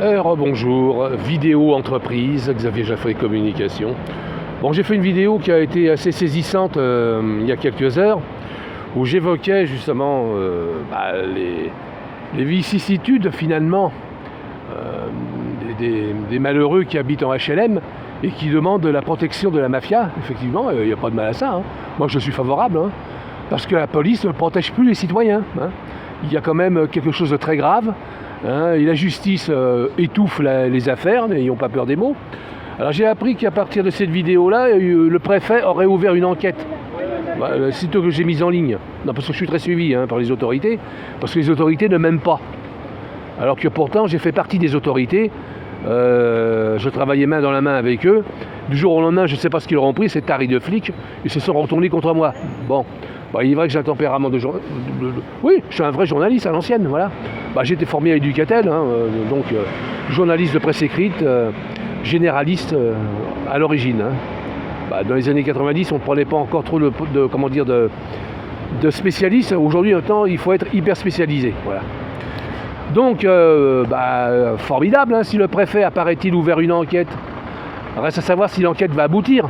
Rebonjour, vidéo entreprise, Xavier Jaffray Communication. Bon, j'ai fait une vidéo qui a été assez saisissante il y a quelques heures, où j'évoquais justement les vicissitudes finalement des malheureux qui habitent en HLM et qui demandent la protection de la mafia. Effectivement, il n'y a pas de mal à ça, hein. Moi je suis favorable, hein, parce que la police ne protège plus les citoyens, hein. Il y a quand même quelque chose de très grave. Et la justice étouffe les affaires, n'ayons pas peur des mots. Alors j'ai appris qu'à partir de cette vidéo-là, le préfet aurait ouvert une enquête. Sitôt que j'ai mise en ligne. Non, parce que je suis très suivi par les autorités, parce que les autorités ne m'aiment pas. Alors que pourtant, j'ai fait partie des autorités. Je travaillais main dans la main avec eux. Du jour au lendemain, je ne sais pas ce qu'ils leur ont pris, ces taris de flics, ils se sont retournés contre moi. Bon, il est vrai que j'ai un tempérament de journaliste. Oui, je suis un vrai journaliste à l'ancienne, voilà. J'ai été formé à Éducatel, donc journaliste de presse écrite, généraliste à l'origine. Dans les années 90, on ne prenait pas encore trop de spécialistes. Aujourd'hui, il faut être hyper spécialisé. Voilà. Donc, formidable, si le préfet a, paraît-il, ouvert une enquête. Reste à savoir si l'enquête va aboutir,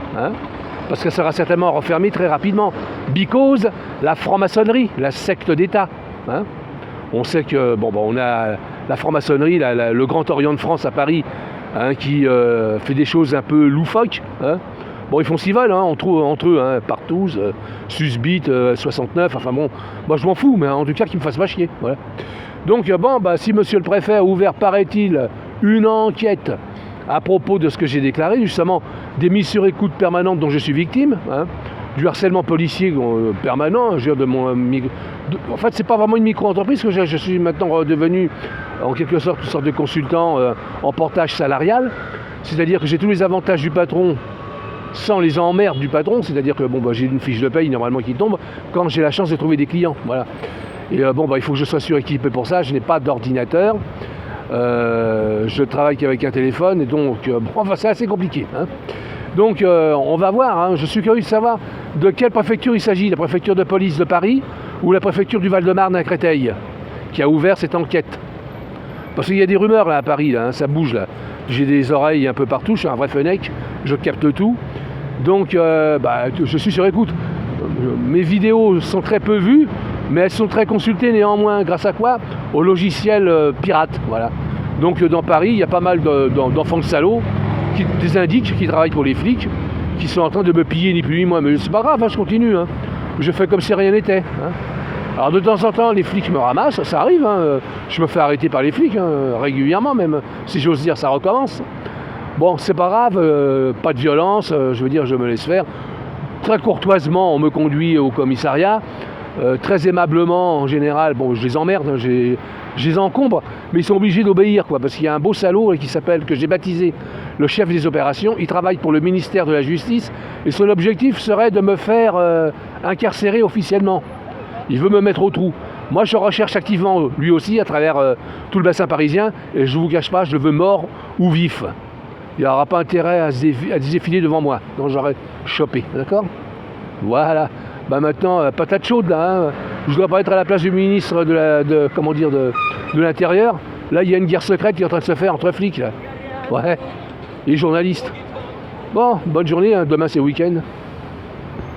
parce qu'elle sera certainement refermée très rapidement. Because la franc-maçonnerie, la secte d'État. On sait que, on a la franc-maçonnerie, le Grand Orient de France à Paris, qui fait des choses un peu loufoques. Ils font ce qu'ils veulent, entre eux, Partouze, Susbite, 69, moi je m'en fous, mais en tout cas qu'ils me fassent pas chier. Voilà. Donc si monsieur le préfet a ouvert, paraît-il, une enquête à propos de ce que j'ai déclaré, justement des mises sur écoute permanentes dont je suis victime, du harcèlement policier permanent, en fait c'est pas vraiment une micro-entreprise, que je suis maintenant devenu en quelque sorte une sorte de consultant en portage salarial, c'est-à-dire que j'ai tous les avantages du patron sans les emmerdes du patron, c'est-à-dire que j'ai une fiche de paye normalement qui tombe quand j'ai la chance de trouver des clients, voilà. Et il faut que je sois suréquipé pour ça, je n'ai pas d'ordinateur, je travaille qu'avec un téléphone, et donc c'est assez compliqué. Donc on va voir, je suis curieux de savoir de quelle préfecture il s'agit, la préfecture de police de Paris ou la préfecture du Val-de-Marne à Créteil, qui a ouvert cette enquête. Parce qu'il y a des rumeurs là à Paris, ça bouge là. J'ai des oreilles un peu partout, je suis un vrai fenec, je capte tout. Donc je suis sur écoute. Mes vidéos sont très peu vues, mais elles sont très consultées néanmoins, grâce à quoi? Au logiciel pirate, voilà. Donc dans Paris, il y a pas mal d'enfants de salauds, des indiques qui travaillent pour les flics, qui sont en train de me piller ni plus ni moins. Mais c'est pas grave, je continue. Je fais comme si rien n'était. Alors de temps en temps, les flics me ramassent, ça arrive. Je me fais arrêter par les flics, régulièrement même. Si j'ose dire, ça recommence. Bon, c'est pas grave, pas de violence, je me laisse faire. Très courtoisement, on me conduit au commissariat. Très aimablement, en général, je les emmerde, je les encombre, mais ils sont obligés d'obéir, parce qu'il y a un beau salaud que j'ai baptisé le chef des opérations. Il travaille pour le ministère de la Justice et son objectif serait de me faire incarcérer officiellement. Il veut me mettre au trou. Moi, je recherche activement, lui aussi, à travers tout le bassin parisien, et je ne vous cache pas, je le veux mort ou vif. Il n'aura pas intérêt à se défiler devant moi, donc j'aurais chopé, d'accord? Voilà. Maintenant, patate chaude là, je dois pas être à la place du ministre de l'Intérieur. Là, il y a une guerre secrète qui est en train de se faire entre flics là. Ouais, et journalistes. Bon, bonne journée, demain c'est week-end.